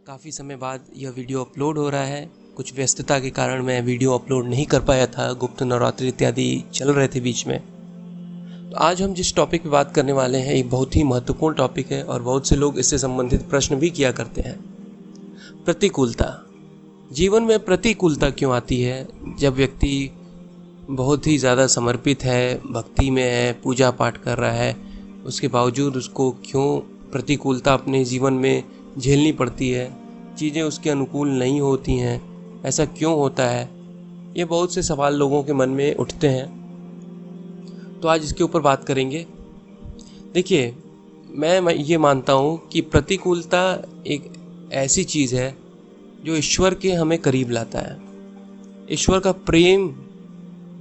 काफ़ी समय बाद यह वीडियो अपलोड हो रहा है। कुछ व्यस्तता के कारण मैं वीडियो अपलोड नहीं कर पाया था, गुप्त नवरात्रि इत्यादि चल रहे थे बीच में। तो आज हम जिस टॉपिक पे बात करने वाले हैं एक बहुत ही महत्वपूर्ण टॉपिक है और बहुत से लोग इससे संबंधित प्रश्न भी किया करते हैं। प्रतिकूलता। जीवन में प्रतिकूलता क्यों आती है? जब व्यक्ति बहुत ही ज़्यादा समर्पित है, भक्ति में है, पूजा पाठ कर रहा है, उसके बावजूद उसको क्यों प्रतिकूलता अपने जीवन में झेलनी पड़ती है? चीज़ें उसके अनुकूल नहीं होती हैं, ऐसा क्यों होता है? ये बहुत से सवाल लोगों के मन में उठते हैं, तो आज इसके ऊपर बात करेंगे। देखिए, मैं ये मानता हूँ कि प्रतिकूलता एक ऐसी चीज़ है जो ईश्वर के हमें करीब लाता है। ईश्वर का प्रेम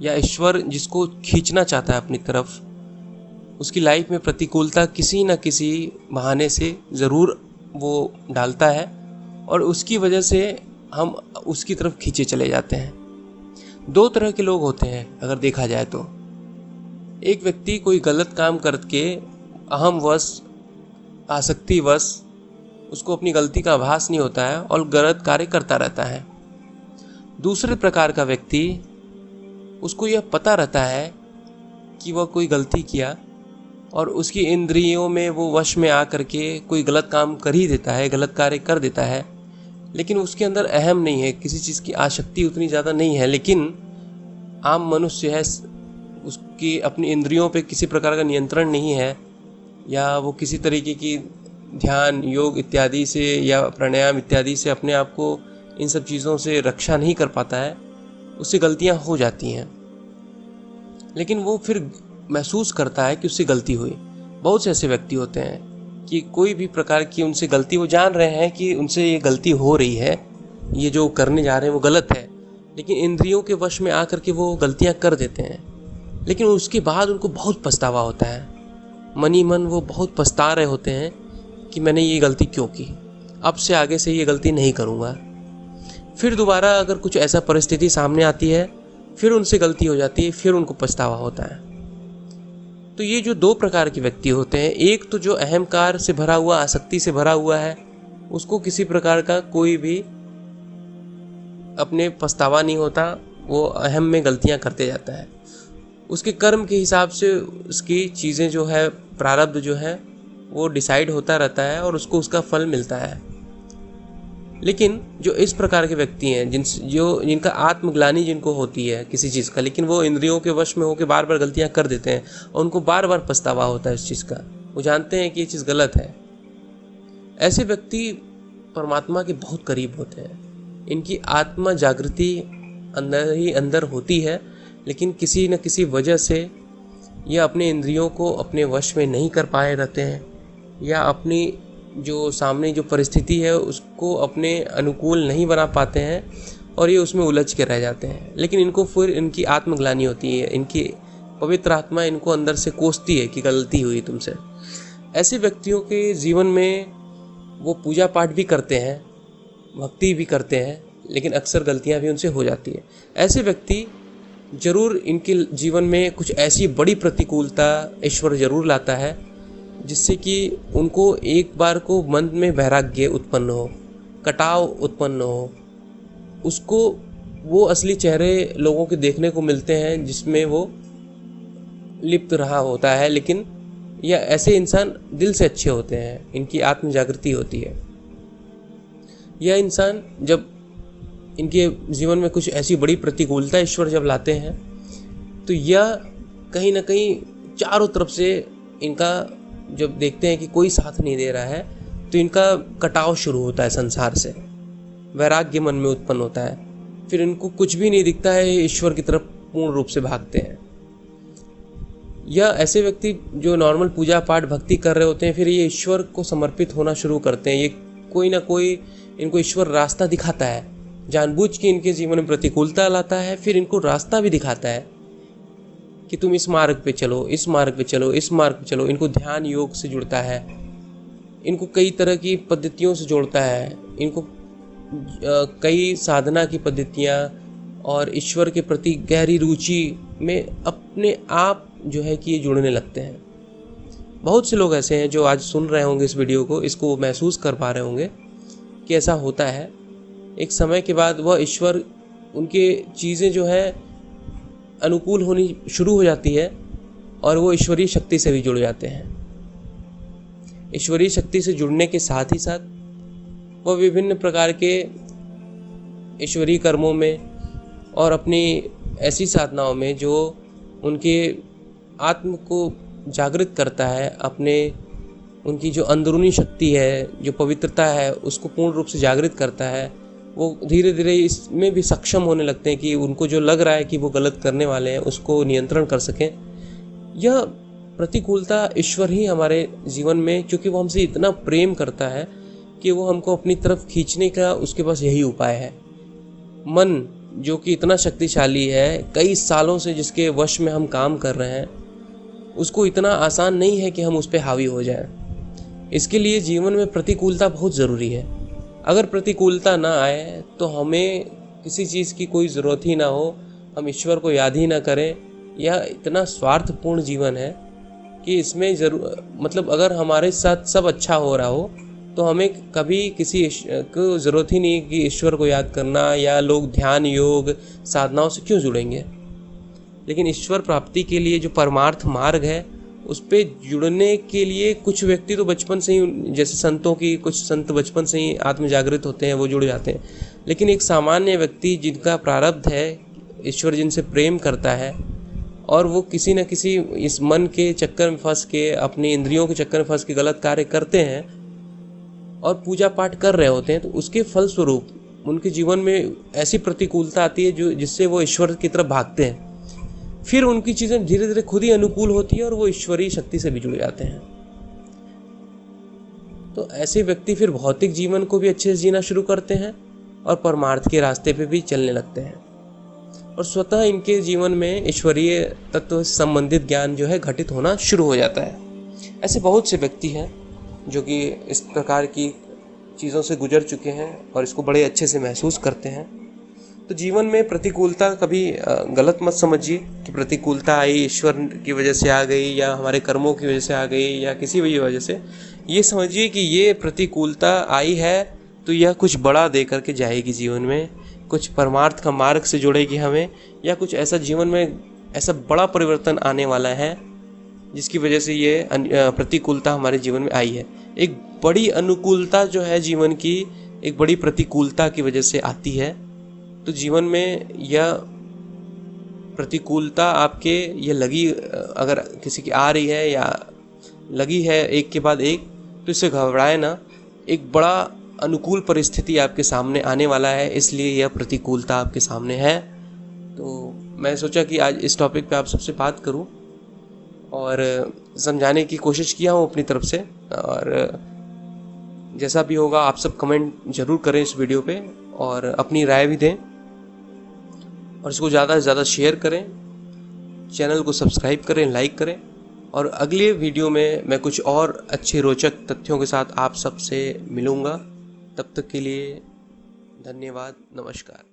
या ईश्वर जिसको खींचना चाहता है अपनी तरफ, उसकी लाइफ में प्रतिकूलता किसी न किसी बहाने से ज़रूर वो डालता है और उसकी वजह से हम उसकी तरफ खींचे चले जाते हैं। दो तरह के लोग होते हैं अगर देखा जाए तो। एक व्यक्ति कोई गलत काम करके अहमवश, आसक्तिवश उसको अपनी गलती का आभास नहीं होता है और गलत कार्य करता रहता है। दूसरे प्रकार का व्यक्ति, उसको यह पता रहता है कि वह कोई गलती किया और उसकी इंद्रियों में वो वश में आ करके कोई गलत काम कर ही देता है, गलत कार्य कर देता है, लेकिन उसके अंदर अहम नहीं है, किसी चीज़ की आसक्ति उतनी ज़्यादा नहीं है। लेकिन आम मनुष्य है, उसकी अपनी इंद्रियों पे किसी प्रकार का नियंत्रण नहीं है, या वो किसी तरीके की ध्यान, योग इत्यादि से या प्राणायाम इत्यादि से अपने आप को इन सब चीज़ों से रक्षा नहीं कर पाता है, उससे गलतियाँ हो जाती हैं। लेकिन वो फिर महसूस करता है कि उससे गलती हुई। बहुत से ऐसे व्यक्ति होते हैं कि कोई भी प्रकार की उनसे गलती, वो जान रहे हैं कि उनसे ये गलती हो रही है, ये जो करने जा रहे हैं वो गलत है, लेकिन इंद्रियों के वश में आकर के वो गलतियां कर देते हैं। लेकिन उसके बाद उनको बहुत पछतावा होता है, मन ही मन वो बहुत पछता रहे होते हैं कि मैंने ये गलती क्यों की, अब से आगे से ये गलती नहीं करूँगा। फिर दोबारा अगर कुछ ऐसा परिस्थिति सामने आती है, फिर उनसे गलती हो जाती है, फिर उनको पछतावा होता है। तो ये जो दो प्रकार के व्यक्ति होते हैं, एक तो जो अहंकार से भरा हुआ, आसक्ति से भरा हुआ है, उसको किसी प्रकार का कोई भी अपने पछतावा नहीं होता, वो अहम में गलतियां करते जाता है। उसके कर्म के हिसाब से उसकी चीज़ें जो है, प्रारब्ध जो है वो डिसाइड होता रहता है और उसको उसका फल मिलता है। लेकिन जो इस प्रकार के व्यक्ति हैं, जिनका आत्मग्लानि जिनको होती है किसी चीज़ का, लेकिन वो इंद्रियों के वश में होकर बार बार गलतियां कर देते हैं और उनको बार बार पछतावा होता है इस चीज़ का, वो जानते हैं कि ये चीज़ गलत है। ऐसे व्यक्ति परमात्मा के बहुत करीब होते हैं। इनकी आत्मा जागृति अंदर ही अंदर होती है, लेकिन किसी न किसी वजह से ये अपने इंद्रियों को अपने वश में नहीं कर पाए रहते हैं, या अपनी जो सामने जो परिस्थिति है उसको अपने अनुकूल नहीं बना पाते हैं और ये उसमें उलझ के रह जाते हैं। लेकिन इनको फिर इनकी आत्मग्लानि होती है, इनकी पवित्र आत्मा इनको अंदर से कोसती है कि गलती हुई तुमसे। ऐसे व्यक्तियों के जीवन में वो पूजा पाठ भी करते हैं, भक्ति भी करते हैं, लेकिन अक्सर गलतियां भी उनसे हो जाती है। ऐसे व्यक्ति जरूर, इनके जीवन में कुछ ऐसी बड़ी प्रतिकूलता ईश्वर जरूर लाता है जिससे कि उनको एक बार को मन में वैराग्य उत्पन्न हो, कटाव उत्पन्न हो, उसको वो असली चेहरे लोगों के देखने को मिलते हैं जिसमें वो लिप्त रहा होता है। लेकिन यह ऐसे इंसान दिल से अच्छे होते हैं, इनकी आत्म जागृति होती है। यह इंसान जब इनके जीवन में कुछ ऐसी बड़ी प्रतिकूलता ईश्वर जब लाते हैं, तो यह कहीं ना कहीं चारों तरफ से इनका, जब देखते हैं कि कोई साथ नहीं दे रहा है, तो इनका कटाव शुरू होता है संसार से, वैराग्य मन में उत्पन्न होता है। फिर इनको कुछ भी नहीं दिखता है, ईश्वर की तरफ पूर्ण रूप से भागते हैं। या ऐसे व्यक्ति जो नॉर्मल पूजा पाठ भक्ति कर रहे होते हैं, फिर ये ईश्वर को समर्पित होना शुरू करते हैं। ये कोई ना कोई इनको ईश्वर रास्ता दिखाता है, जानबूझ के इनके जीवन में प्रतिकूलता लाता है, फिर इनको रास्ता भी दिखाता है कि तुम इस मार्ग पे चलो, इस मार्ग पे चलो, इस मार्ग पे चलो। इनको ध्यान योग से जुड़ता है, इनको कई तरह की पद्धतियों से जोड़ता है, इनको कई साधना की पद्धतियाँ और ईश्वर के प्रति गहरी रुचि में अपने आप जो है कि ये जुड़ने लगते हैं। बहुत से लोग ऐसे हैं जो आज सुन रहे होंगे इस वीडियो को, इसको महसूस कर पा रहे होंगे कि ऐसा होता है, एक समय के बाद वह ईश्वर, उनके चीज़ें जो है अनुकूल होनी शुरू हो जाती है और वो ईश्वरीय शक्ति से भी जुड़ जाते हैं। ईश्वरीय शक्ति से जुड़ने के साथ ही साथ वह विभिन्न प्रकार के ईश्वरीय कर्मों में और अपनी ऐसी साधनाओं में जो उनके आत्म को जागृत करता है, अपने उनकी जो अंदरूनी शक्ति है, जो पवित्रता है, उसको पूर्ण रूप से जागृत करता है, वो धीरे धीरे इसमें भी सक्षम होने लगते हैं कि उनको जो लग रहा है कि वो गलत करने वाले हैं उसको नियंत्रण कर सकें। यह प्रतिकूलता ईश्वर ही हमारे जीवन में, क्योंकि वो हमसे इतना प्रेम करता है कि वो हमको अपनी तरफ खींचने का उसके पास यही उपाय है। मन जो कि इतना शक्तिशाली है, कई सालों से जिसके वश में हम काम कर रहे हैं, उसको इतना आसान नहीं है कि हम उस पर हावी हो जाएं। इसके लिए जीवन में प्रतिकूलता बहुत ज़रूरी है। अगर प्रतिकूलता ना आए तो हमें किसी चीज़ की कोई ज़रूरत ही ना हो, हम ईश्वर को याद ही ना करें। यह इतना स्वार्थपूर्ण जीवन है कि इसमें मतलब अगर हमारे साथ सब अच्छा हो रहा हो तो हमें कभी किसी को ज़रूरत ही नहीं कि ईश्वर को याद करना, या लोग ध्यान योग साधनाओं से क्यों जुड़ेंगे। लेकिन ईश्वर प्राप्ति के लिए जो परमार्थ मार्ग है उस पे जुड़ने के लिए कुछ व्यक्ति तो बचपन से ही, जैसे संतों की कुछ संत बचपन से ही आत्म जागृत होते हैं, वो जुड़ जाते हैं। लेकिन एक सामान्य व्यक्ति जिनका प्रारब्ध है, ईश्वर जिनसे प्रेम करता है और वो किसी न किसी इस मन के चक्कर में फंस के, अपनी इंद्रियों के चक्कर में फंस के गलत कार्य करते हैं और पूजा पाठ कर रहे होते हैं, तो उसके फलस्वरूप उनके जीवन में ऐसी प्रतिकूलता आती है जो जिससे वो ईश्वर की तरफ भागते हैं। फिर उनकी चीज़ें धीरे धीरे खुद ही अनुकूल होती है और वो ईश्वरीय शक्ति से भी जुड़ जाते हैं। तो ऐसे व्यक्ति फिर भौतिक जीवन को भी अच्छे से जीना शुरू करते हैं और परमार्थ के रास्ते पे भी चलने लगते हैं, और स्वतः इनके जीवन में ईश्वरीय तत्व से संबंधित ज्ञान जो है घटित होना शुरू हो जाता है। ऐसे बहुत से व्यक्ति हैं जो कि इस प्रकार की चीज़ों से गुजर चुके हैं और इसको बड़े अच्छे से महसूस करते हैं। तो जीवन में प्रतिकूलता कभी गलत मत समझिए कि प्रतिकूलता आई ईश्वर की वजह से आ गई, या हमारे कर्मों की वजह से आ गई, या किसी भी वजह से। ये समझिए कि ये प्रतिकूलता आई है तो यह कुछ बड़ा दे करके जाएगी जीवन में, कुछ परमार्थ का मार्ग से जोड़ेगी हमें, या कुछ ऐसा जीवन में ऐसा बड़ा परिवर्तन आने वाला है जिसकी वजह से ये प्रतिकूलता हमारे जीवन में आई है। एक बड़ी अनुकूलता जो है जीवन की, एक बड़ी प्रतिकूलता की वजह से आती है। तो जीवन में यह प्रतिकूलता आपके ये लगी, अगर किसी की आ रही है या लगी है एक के बाद एक, तो इससे घबराए ना। एक बड़ा अनुकूल परिस्थिति आपके सामने आने वाला है, इसलिए यह प्रतिकूलता आपके सामने है। तो मैं सोचा कि आज इस टॉपिक पे आप सबसे बात करूं और समझाने की कोशिश किया हूं अपनी तरफ से, और जैसा भी होगा आप सब कमेंट ज़रूर करें इस वीडियो पे और अपनी राय भी दें, और इसको ज़्यादा से ज़्यादा शेयर करें, चैनल को सब्सक्राइब करें, लाइक करें। और अगले वीडियो में मैं कुछ और अच्छे रोचक तथ्यों के साथ आप सबसे मिलूँगा। तब तक के लिए धन्यवाद, नमस्कार।